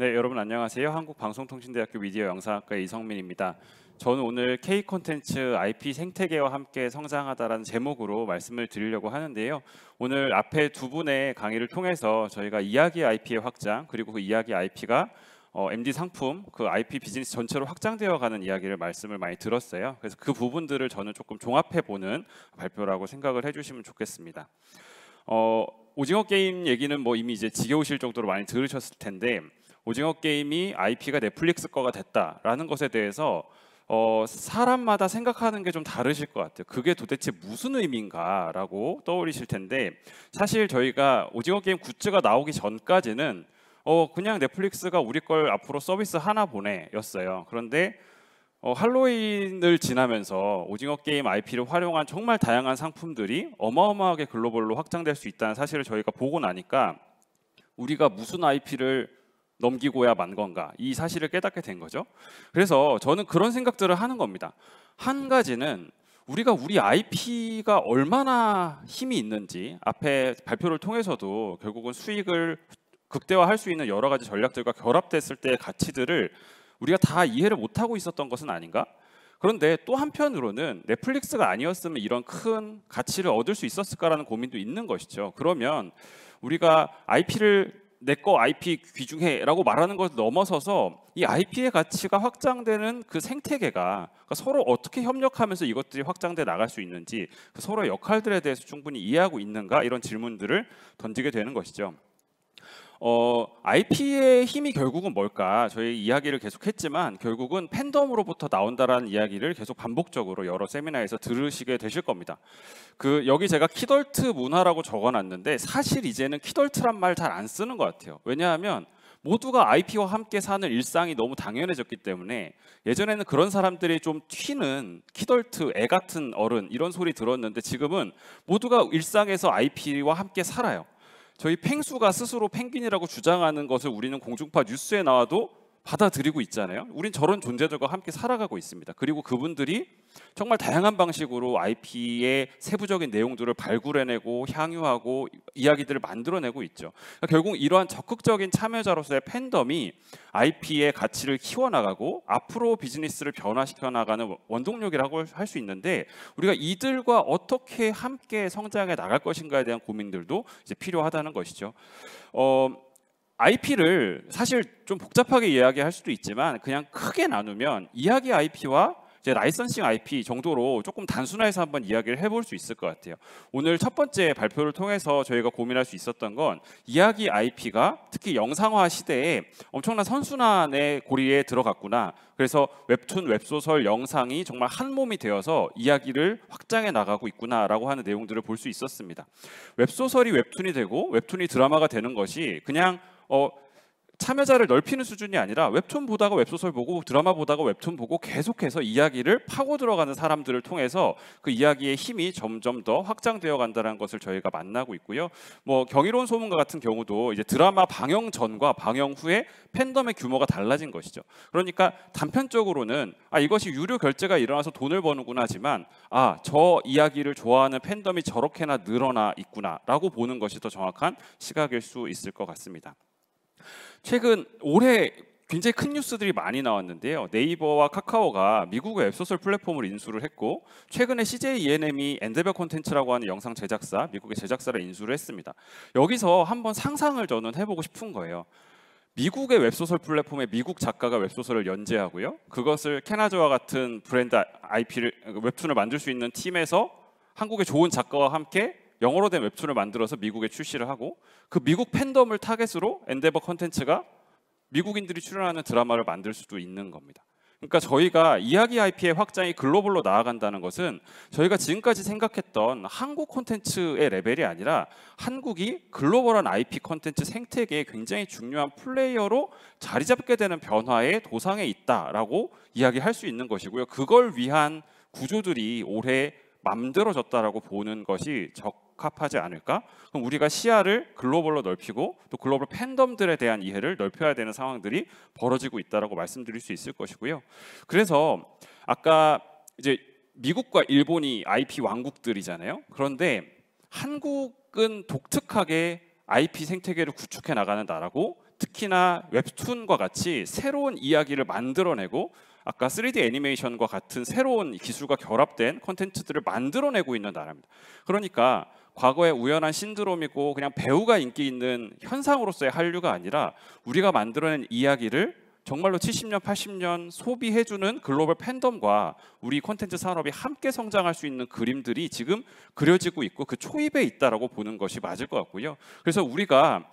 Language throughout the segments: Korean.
네, 여러분 안녕하세요. 한국방송통신대학교 미디어 영상학과 이성민입니다. 저는 오늘 K 콘텐츠 IP 생태계와 함께 성장하다라는 제목으로 말씀을 드리려고 하는데요. 오늘 앞에 두 분의 강의를 통해서 저희가 이야기 IP의 확장, 그리고 그 이야기 IP가 MD 상품, 그 IP 비즈니스 전체로 확장되어 가는 이야기를 말씀을 많이 들었어요. 그래서 그 부분들을 저는 조금 종합해 보는 발표라고 생각을 해주시면 좋겠습니다. 오징어 게임 얘기는 뭐 이미 이제 지겨우실 정도로 많이 들으셨을 텐데, 오징어 게임이 IP가 넷플릭스 거가 됐다라는 것에 대해서 사람마다 생각하는 게 좀 다르실 것 같아요. 그게 도대체 무슨 의미인가라고 떠올리실 텐데, 사실 저희가 오징어 게임 굿즈가 나오기 전까지는 그냥 넷플릭스가 우리 걸 앞으로 서비스 하나 보내였어요. 그런데 할로윈을 지나면서 오징어 게임 IP를 활용한 정말 다양한 상품들이 어마어마하게 글로벌로 확장될 수 있다는 사실을 저희가 보고 나니까 우리가 무슨 IP를 넘기고야 만 건가, 이 사실을 깨닫게 된 거죠. 그래서 저는 그런 생각들을 하는 겁니다. 한 가지는 우리가 우리 IP가 얼마나 힘이 있는지, 앞에 발표를 통해서도 결국은 수익을 극대화할 수 있는 여러 가지 전략들과 결합됐을 때의 가치들을 우리가 다 이해를 못하고 있었던 것은 아닌가? 그런데 또 한편으로는 넷플릭스가 아니었으면 이런 큰 가치를 얻을 수 있었을까라는 고민도 있는 것이죠. 그러면 우리가 IP를 내 거 IP 귀중해라고 말하는 것을 넘어서서 이 IP의 가치가 확장되는 그 생태계가, 그러니까 서로 어떻게 협력하면서 이것들이 확장돼 나갈 수 있는지, 그 서로의 역할들에 대해서 충분히 이해하고 있는가, 이런 질문들을 던지게 되는 것이죠. IP의 힘이 결국은 뭘까? 저희 이야기를 계속했지만 결국은 팬덤으로부터 나온다라는 이야기를 계속 반복적으로 여러 세미나에서 들으시게 되실 겁니다. 여기 제가 키덜트 문화라고 적어놨는데, 사실 이제는 키덜트란 말 잘 안 쓰는 것 같아요. 왜냐하면 모두가 IP와 함께 사는 일상이 너무 당연해졌기 때문에, 예전에는 그런 사람들이 좀 튀는 키덜트, 애 같은 어른, 이런 소리 들었는데 지금은 모두가 일상에서 IP와 함께 살아요. 저희 펭수가 스스로 펭귄이라고 주장하는 것을 우리는 공중파 뉴스에 나와도 받아들이고 있잖아요. 우린 저런 존재들과 함께 살아가고 있습니다. 그리고 그분들이 정말 다양한 방식으로 IP의 세부적인 내용들을 발굴해내고 향유하고 이야기들을 만들어내고 있죠. 그러니까 결국 이러한 적극적인 참여자로서의 팬덤이 IP의 가치를 키워나가고 앞으로 비즈니스를 변화시켜 나가는 원동력이라고 할 수 있는데, 우리가 이들과 어떻게 함께 성장해 나갈 것인가에 대한 고민들도 이제 필요하다는 것이죠. IP를 사실 좀 복잡하게 이야기할 수도 있지만, 그냥 크게 나누면 이야기 IP와 이제 라이선싱 IP 정도로 조금 단순화해서 한번 이야기를 해볼 수 있을 것 같아요. 오늘 첫 번째 발표를 통해서 저희가 고민할 수 있었던 건, 이야기 IP가 특히 영상화 시대에 엄청난 선순환의 고리에 들어갔구나. 그래서 웹툰, 웹소설, 영상이 정말 한 몸이 되어서 이야기를 확장해 나가고 있구나라고 하는 내용들을 볼 수 있었습니다. 웹소설이 웹툰이 되고 웹툰이 드라마가 되는 것이 그냥 참여자를 넓히는 수준이 아니라, 웹툰 보다가 웹소설 보고 드라마 보다가 웹툰 보고 계속해서 이야기를 파고 들어가는 사람들을 통해서 그 이야기의 힘이 점점 더 확장되어 간다는 것을 저희가 만나고 있고요. 뭐 경이로운 소문과 같은 경우도 이제 드라마 방영 전과 방영 후에 팬덤의 규모가 달라진 것이죠. 그러니까 단편적으로는 이것이 유료 결제가 일어나서 돈을 버는구나 하지만, 저 이야기를 좋아하는 팬덤이 저렇게나 늘어나 있구나라고 보는 것이 더 정확한 시각일 수 있을 것 같습니다. 최근 올해 굉장히 큰 뉴스들이 많이 나왔는데요. 네이버와 카카오가 미국의 웹소설 플랫폼을 인수를 했고, 최근에 CJ ENM이 엔데버 콘텐츠라고 하는 영상 제작사, 미국의 제작사를 인수를 했습니다. 여기서 한번 상상을 저는 해보고 싶은 거예요. 미국의 웹소설 플랫폼에 미국 작가가 웹소설을 연재하고요, 그것을 캐나드와 같은 브랜드 IP를, 웹툰을 만들 수 있는 팀에서 한국의 좋은 작가와 함께 영어로 된 웹툰을 만들어서 미국에 출시를 하고, 그 미국 팬덤을 타겟으로 엔데버 컨텐츠가 미국인들이 출연하는 드라마를 만들 수도 있는 겁니다. 그러니까 저희가 이야기 IP의 확장이 글로벌로 나아간다는 것은, 저희가 지금까지 생각했던 한국 콘텐츠의 레벨이 아니라 한국이 글로벌한 IP 콘텐츠 생태계에 굉장히 중요한 플레이어로 자리 잡게 되는 변화의 도상에 있다라고 이야기할 수 있는 것이고요. 그걸 위한 구조들이 올해 만들어졌다라고 보는 것이 적합하지 않을까? 그럼 우리가 시야를 글로벌로 넓히고 또 글로벌 팬덤들에 대한 이해를 넓혀야 되는 상황들이 벌어지고 있다라고 말씀드릴 수 있을 것이고요. 그래서 아까 이제 미국과 일본이 IP 왕국들이잖아요. 그런데 한국은 독특하게 IP 생태계를 구축해 나가는 나라고, 특히나 웹툰과 같이 새로운 이야기를 만들어내고 아까 3D 애니메이션과 같은 새로운 기술과 결합된 콘텐츠들을 만들어내고 있는 나라입니다. 그러니까 과거의 우연한 신드롬이고 그냥 배우가 인기 있는 현상으로서의 한류가 아니라 우리가 만들어낸 이야기를 정말로 70년, 80년 소비해주는 글로벌 팬덤과 우리 콘텐츠 산업이 함께 성장할 수 있는 그림들이 지금 그려지고 있고 그 초입에 있다라고 보는 것이 맞을 것 같고요. 그래서 우리가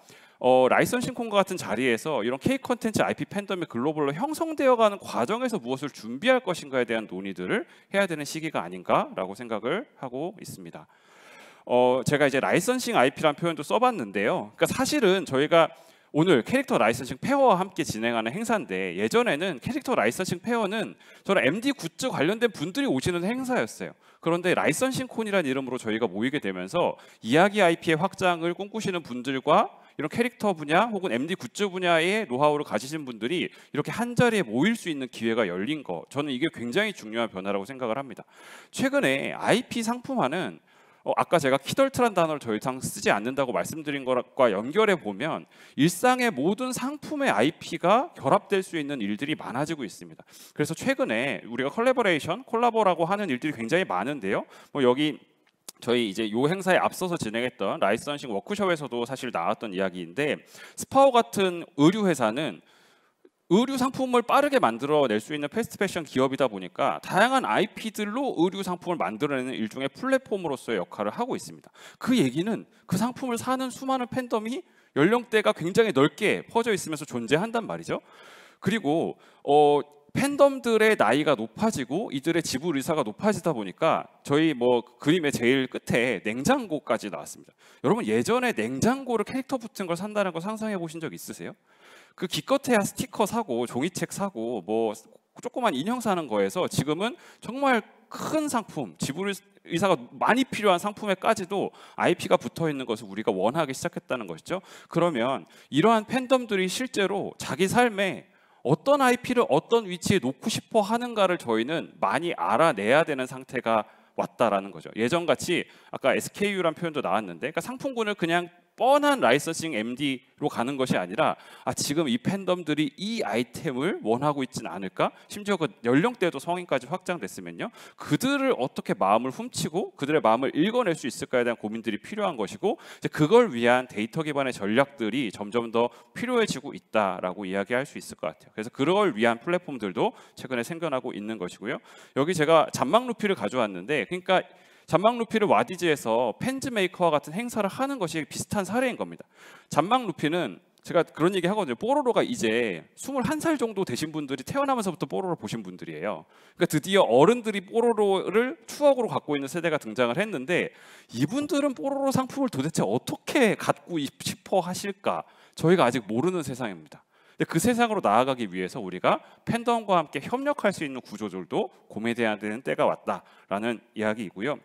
라이선싱 콘과 같은 자리에서 이런 K 콘텐츠 IP 팬덤이 글로벌로 형성되어가는 과정에서 무엇을 준비할 것인가에 대한 논의들을 해야 되는 시기가 아닌가라고 생각을 하고 있습니다. 제가 이제 라이선싱 IP라는 표현도 써봤는데요. 그러니까 사실은 저희가 오늘 캐릭터 라이선싱 페어와 함께 진행하는 행사인데 예전에는 캐릭터 라이선싱 페어는 저는 MD 굿즈 관련된 분들이 오시는 행사였어요. 그런데 라이선싱 콘이라는 이름으로 저희가 모이게 되면서 이야기 IP의 확장을 꿈꾸시는 분들과 이런 캐릭터 분야 혹은 MD 굿즈 분야의 노하우를 가지신 분들이 이렇게 한자리에 모일 수 있는 기회가 열린 거, 저는 이게 굉장히 중요한 변화라고 생각을 합니다. 최근에 IP 상품화는 아까 제가 키덜트란 단어를 더 이상 쓰지 않는다고 말씀드린 것과 연결해 보면 일상의 모든 상품의 IP가 결합될 수 있는 일들이 많아지고 있습니다. 그래서 최근에 우리가 콜라보라고 하는 일들이 굉장히 많은데요. 여기 저희 이제 요 행사에 앞서서 진행했던 라이선싱 워크숍에서도 사실 나왔던 이야기인데 스파오 같은 의류 회사는 의류 상품을 빠르게 만들어낼 수 있는 패스트 패션 기업이다 보니까 다양한 IP들로 의류 상품을 만들어내는 일종의 플랫폼으로서의 역할을 하고 있습니다. 그 얘기는 그 상품을 사는 수많은 팬덤이 연령대가 굉장히 넓게 퍼져 있으면서 존재한단 말이죠. 그리고 팬덤들의 나이가 높아지고 이들의 지불 의사가 높아지다 보니까 저희 그림의 제일 끝에 냉장고까지 나왔습니다. 여러분 예전에 냉장고를 캐릭터 붙은 걸 산다는 거 상상해 보신 적 있으세요? 그 기껏해야 스티커 사고 종이책 사고 조그만 인형 사는 거에서 지금은 정말 큰 상품, 지불 의사가 많이 필요한 상품에까지도 IP가 붙어 있는 것을 우리가 원하기 시작했다는 것이죠. 그러면 이러한 팬덤들이 실제로 자기 삶에 어떤 IP를 어떤 위치에 놓고 싶어 하는가를 저희는 많이 알아내야 되는 상태가 왔다라는 거죠. 예전같이 아까 SKU라는 표현도 나왔는데 그러니까 상품군을 그냥 뻔한 라이선싱 MD로 가는 것이 아니라 지금 이 팬덤들이 이 아이템을 원하고 있지는 않을까? 심지어 그 연령대도 성인까지 확장됐으면요. 그들을 어떻게 마음을 훔치고 그들의 마음을 읽어낼 수 있을까에 대한 고민들이 필요한 것이고 이제 그걸 위한 데이터 기반의 전략들이 점점 더 필요해지고 있다라고 이야기할 수 있을 것 같아요. 그래서 그걸 위한 플랫폼들도 최근에 생겨나고 있는 것이고요. 여기 제가 잔망 루피를 가져왔는데 그러니까 잔망 루피를 와디즈에서 펜즈 메이커와 같은 행사를 하는 것이 비슷한 사례인 겁니다. 잔망 루피는 제가 그런 얘기 하거든요. 뽀로로가 이제 21살 정도 되신 분들이 태어나면서부터 뽀로로 보신 분들이에요. 그러니까 드디어 어른들이 뽀로로를 추억으로 갖고 있는 세대가 등장을 했는데 이분들은 뽀로로 상품을 도대체 어떻게 갖고 싶어 하실까? 저희가 아직 모르는 세상입니다. 그 세상으로 나아가기 위해서 우리가 팬덤과 함께 협력할 수 있는 구조들도 고민해야 되는 때가 왔다라는 이야기이고요.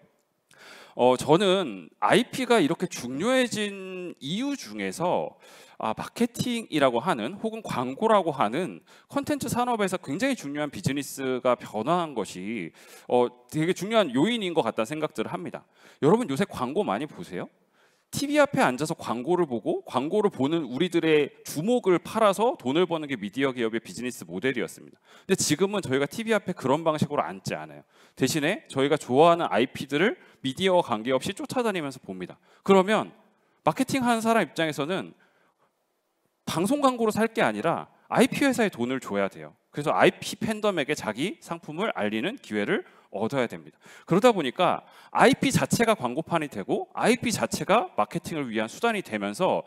저는 IP가 이렇게 중요해진 이유 중에서 마케팅이라고 하는 혹은 광고라고 하는 콘텐츠 산업에서 굉장히 중요한 비즈니스가 변화한 것이 되게 중요한 요인인 것 같다는 생각들을 합니다. 여러분 요새 광고 많이 보세요? TV 앞에 앉아서 광고를 보고 광고를 보는 우리들의 주목을 팔아서 돈을 버는 게 미디어 기업의 비즈니스 모델이었습니다. 근데 지금은 저희가 TV 앞에 그런 방식으로 앉지 않아요. 대신에 저희가 좋아하는 IP들을 미디어와 관계없이 쫓아다니면서 봅니다. 그러면 마케팅하는 사람 입장에서는 방송 광고로 살 게 아니라 IP 회사에 돈을 줘야 돼요. 그래서 IP 팬덤에게 자기 상품을 알리는 기회를 얻어야 됩니다. 그러다 보니까 IP 자체가 광고판이 되고 IP 자체가 마케팅을 위한 수단이 되면서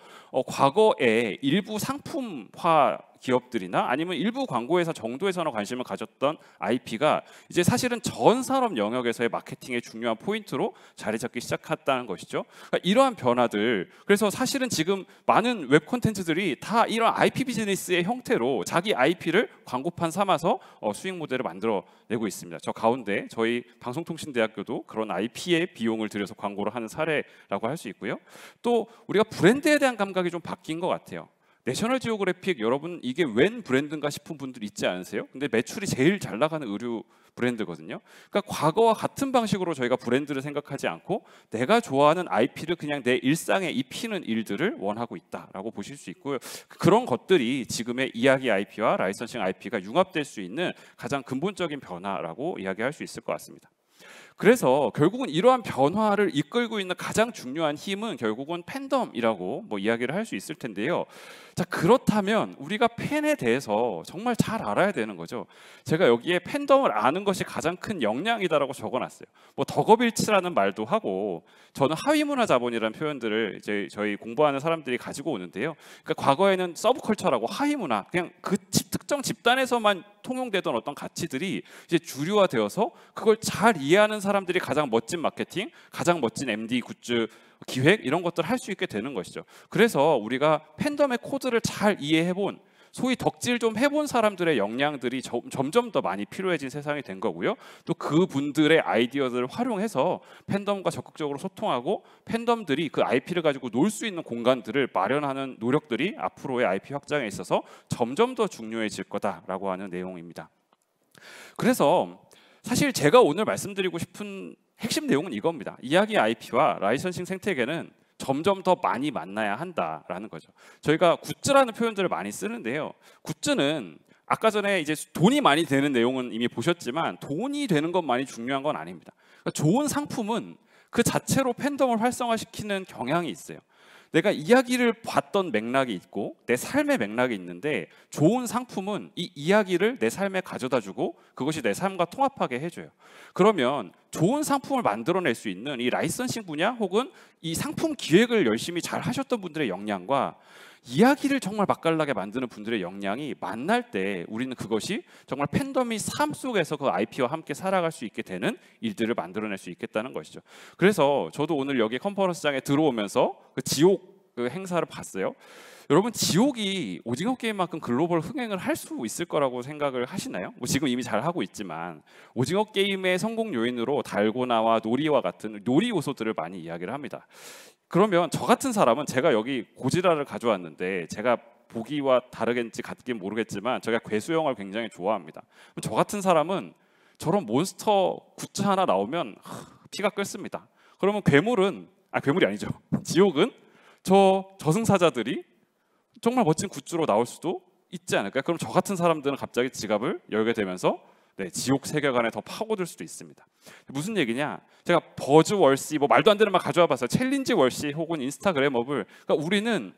과거에 일부 상품화 기업들이나 아니면 일부 광고회사 정도에서나 관심을 가졌던 IP가 이제 사실은 전 산업 영역에서의 마케팅의 중요한 포인트로 자리 잡기 시작했다는 것이죠. 그러니까 이러한 변화들, 그래서 사실은 지금 많은 웹 콘텐츠들이 다 이런 IP 비즈니스의 형태로 자기 IP를 광고판 삼아서 수익 모델을 만들어내고 있습니다. 저 가운데 저희 방송통신대학교도 그런 IP의 비용을 들여서 광고를 하는 사례라고 할 수 있고요. 또 우리가 브랜드에 대한 감각이 좀 바뀐 것 같아요. 내셔널 지오그래픽 여러분 이게 웬 브랜드인가 싶은 분들 있지 않으세요? 근데 매출이 제일 잘 나가는 의류 브랜드거든요. 그러니까 과거와 같은 방식으로 저희가 브랜드를 생각하지 않고 내가 좋아하는 IP를 그냥 내 일상에 입히는 일들을 원하고 있다라고 보실 수 있고요. 그런 것들이 지금의 이야기 IP와 라이선싱 IP가 융합될 수 있는 가장 근본적인 변화라고 이야기할 수 있을 것 같습니다. 그래서 결국은 이러한 변화를 이끌고 있는 가장 중요한 힘은 결국은 팬덤이라고 이야기를 할 수 있을 텐데요. 자, 그렇다면 우리가 팬에 대해서 정말 잘 알아야 되는 거죠. 제가 여기에 팬덤을 아는 것이 가장 큰 역량이다라고 적어놨어요. 덕업일치라는 말도 하고, 저는 하위문화 자본이라는 표현들을 이제 저희 공부하는 사람들이 가지고 오는데요. 그러니까 과거에는 서브컬처라고 하위문화, 그냥 그 특정 집단에서만 통용되던 어떤 가치들이 이제 주류화되어서 그걸 잘 이해하는 사람들이 가장 멋진 마케팅, 가장 멋진 MD 굿즈 기획 이런 것들을 할 수 있게 되는 것이죠. 그래서 우리가 팬덤의 코드를 잘 이해해본, 소위 덕질 좀 해본 사람들의 역량들이 점점 더 많이 필요해진 세상이 된 거고요. 또 그분들의 아이디어들을 활용해서 팬덤과 적극적으로 소통하고 팬덤들이 그 IP를 가지고 놀 수 있는 공간들을 마련하는 노력들이 앞으로의 IP 확장에 있어서 점점 더 중요해질 거다라고 하는 내용입니다. 그래서 사실 제가 오늘 말씀드리고 싶은 핵심 내용은 이겁니다. 이야기 IP와 라이선싱 생태계는 점점 더 많이 만나야 한다라는 거죠. 저희가 굿즈라는 표현들을 많이 쓰는데요. 굿즈는 아까 전에 이제 돈이 많이 되는 내용은 이미 보셨지만 돈이 되는 것만이 중요한 건 아닙니다. 그러니까 좋은 상품은 그 자체로 팬덤을 활성화시키는 경향이 있어요. 내가 이야기를 봤던 맥락이 있고 내 삶의 맥락이 있는데 좋은 상품은 이 이야기를 내 삶에 가져다주고 그것이 내 삶과 통합하게 해줘요. 그러면 좋은 상품을 만들어낼 수 있는 이 라이선싱 분야 혹은 이 상품 기획을 열심히 잘 하셨던 분들의 역량과 이야기를 정말 맛깔나게 만드는 분들의 역량이 만날 때 우리는 그것이 정말 팬덤이 삶 속에서 그 IP와 함께 살아갈 수 있게 되는 일들을 만들어낼 수 있겠다는 것이죠. 그래서 저도 오늘 여기 컨퍼런스장에 들어오면서 그 지옥 그 행사를 봤어요. 여러분, 지옥이 오징어 게임만큼 글로벌 흥행을 할 수 있을 거라고 생각을 하시나요? 지금 이미 잘 하고 있지만 오징어 게임의 성공 요인으로 달고나와 놀이와 같은 놀이 요소들을 많이 이야기를 합니다. 그러면 저 같은 사람은, 제가 여기 고지라를 가져왔는데 제가 보기와 다르겠지 같긴 모르겠지만 제가 괴수영을 굉장히 좋아합니다. 저 같은 사람은 저런 몬스터 굿즈 하나 나오면 피가 끓습니다. 그러면 괴물이 아니죠. 지옥은 저승사자들이 정말 멋진 굿즈로 나올 수도 있지 않을까요? 그럼 저 같은 사람들은 갑자기 지갑을 열게 되면서 지옥 세계관에 더 파고들 수도 있습니다. 무슨 얘기냐? 제가 버즈월시 말도 안 되는 말 가져와 봤어요. 챌린지 월시 혹은 인스타그램 업을, 그러니까 우리는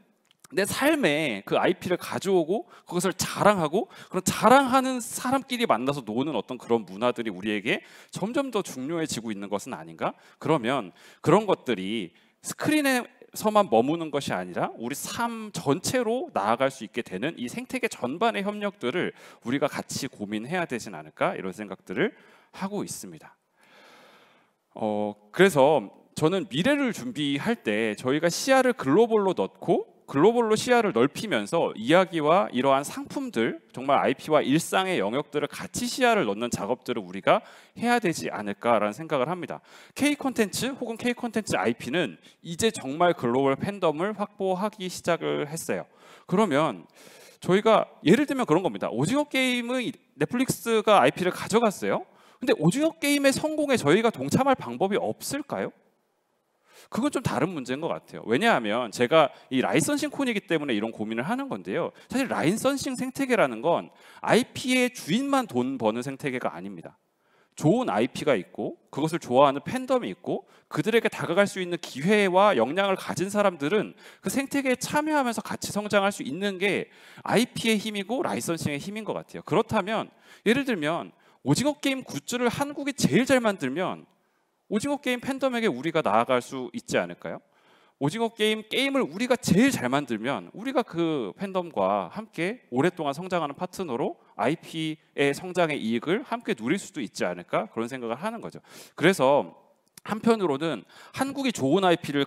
내 삶에 그 IP를 가져오고 그것을 자랑하고 그런 자랑하는 사람끼리 만나서 노는 어떤 그런 문화들이 우리에게 점점 더 중요해지고 있는 것은 아닌가? 그러면 그런 것들이 스크린에서만 머무는 것이 아니라 우리 삶 전체로 나아갈 수 있게 되는 이 생태계 전반의 협력들을 우리가 같이 고민해야 되진 않을까, 이런 생각들을 하고 있습니다. 그래서 저는 미래를 준비할 때 저희가 시야를 글로벌로 넣고 글로벌로 시야를 넓히면서 이야기와 이러한 상품들, 정말 IP와 일상의 영역들을 같이 시야를 넣는 작업들을 우리가 해야 되지 않을까라는 생각을 합니다. K 콘텐츠 혹은 K 콘텐츠 IP는 이제 정말 글로벌 팬덤을 확보하기 시작을 했어요. 그러면 저희가 예를 들면 그런 겁니다. 오징어 게임의 넷플릭스가 IP를 가져갔어요. 근데 오징어 게임의 성공에 저희가 동참할 방법이 없을까요? 그건 좀 다른 문제인 것 같아요. 왜냐하면 제가 이 라이선싱 콘이기 때문에 이런 고민을 하는 건데요. 사실 라이선싱 생태계라는 건 IP의 주인만 돈 버는 생태계가 아닙니다. 좋은 IP가 있고 그것을 좋아하는 팬덤이 있고 그들에게 다가갈 수 있는 기회와 역량을 가진 사람들은 그 생태계에 참여하면서 같이 성장할 수 있는 게 IP의 힘이고 라이선싱의 힘인 것 같아요. 그렇다면 예를 들면 오징어 게임 굿즈를 한국이 제일 잘 만들면 오징어 게임 팬덤에게 우리가 나아갈 수 있지 않을까요? 오징어 게임을 우리가 제일 잘 만들면 우리가 그 팬덤과 함께 오랫동안 성장하는 파트너로 IP의 성장의 이익을 함께 누릴 수도 있지 않을까, 그런 생각을 하는 거죠. 그래서 한편으로는 한국이 좋은 IP를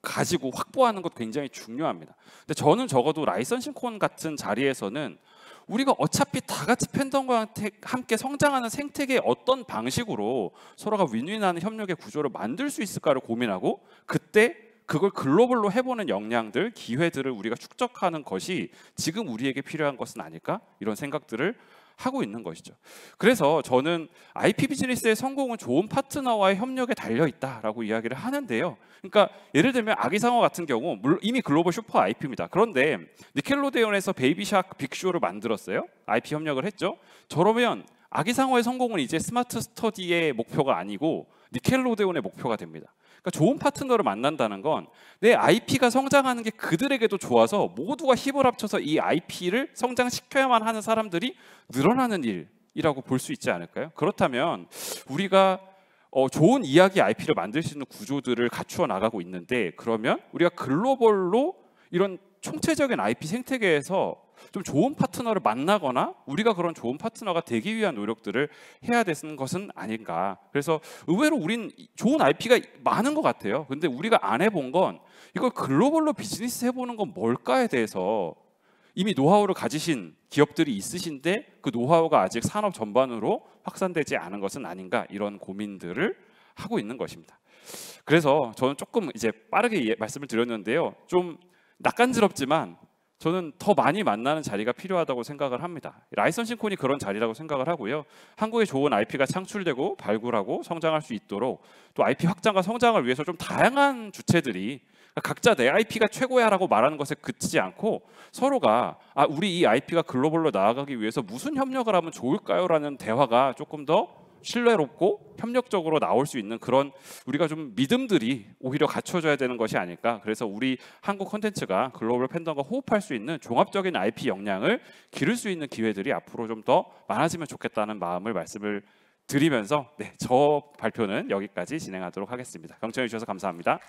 가지고 확보하는 것 굉장히 중요합니다. 근데 저는 적어도 라이선싱콘 같은 자리에서는 우리가 어차피 다 같이 팬덤과 함께 성장하는 생태계의 어떤 방식으로 서로가 윈윈하는 협력의 구조를 만들 수 있을까를 고민하고 그때 그걸 글로벌로 해보는 역량들, 기회들을 우리가 축적하는 것이 지금 우리에게 필요한 것은 아닐까? 이런 생각들을 하고 있는 것이죠. 그래서 저는 IP 비즈니스의 성공은 좋은 파트너와의 협력에 달려 있다라고 이야기를 하는데요. 그러니까 예를 들면 아기상어 같은 경우 이미 글로벌 슈퍼 IP입니다. 그런데 니켈로데온에서 베이비샤크 빅쇼를 만들었어요. IP 협력을 했죠. 저러면 아기상어의 성공은 이제 스마트 스터디의 목표가 아니고 니켈로데온의 목표가 됩니다. 그러니까 좋은 파트너를 만난다는 건 내 IP가 성장하는 게 그들에게도 좋아서 모두가 힘을 합쳐서 이 IP를 성장시켜야만 하는 사람들이 늘어나는 일이라고 볼 수 있지 않을까요? 그렇다면 우리가 좋은 이야기 IP를 만들 수 있는 구조들을 갖추어 나가고 있는데, 그러면 우리가 글로벌로 이런 총체적인 IP 생태계에서 좀 좋은 파트너를 만나거나 우리가 그런 좋은 파트너가 되기 위한 노력들을 해야 되는 것은 아닌가. 그래서 의외로 우린 좋은 IP가 많은 것 같아요. 근데 우리가 안 해본 건 이걸 글로벌로 비즈니스 해보는 건 뭘까에 대해서 이미 노하우를 가지신 기업들이 있으신데 그 노하우가 아직 산업 전반으로 확산되지 않은 것은 아닌가, 이런 고민들을 하고 있는 것입니다. 그래서 저는 조금 이제 빠르게 말씀을 드렸는데요. 좀 낯간지럽지만 저는 더 많이 만나는 자리가 필요하다고 생각을 합니다. 라이선싱콘이 그런 자리라고 생각을 하고요. 한국에 좋은 IP가 창출되고 발굴하고 성장할 수 있도록, 또 IP 확장과 성장을 위해서 좀 다양한 주체들이 각자 내 IP가 최고야라고 말하는 것에 그치지 않고 서로가 우리 이 IP가 글로벌로 나아가기 위해서 무슨 협력을 하면 좋을까요? 라는 대화가 조금 더 신뢰롭고 협력적으로 나올 수 있는 그런 우리가 좀 믿음들이 오히려 갖춰져야 되는 것이 아닐까. 그래서 우리 한국 콘텐츠가 글로벌 팬덤과 호흡할 수 있는 종합적인 IP 역량을 기를 수 있는 기회들이 앞으로 좀 더 많아지면 좋겠다는 마음을 말씀을 드리면서 저 발표는 여기까지 진행하도록 하겠습니다. 경청해 주셔서 감사합니다.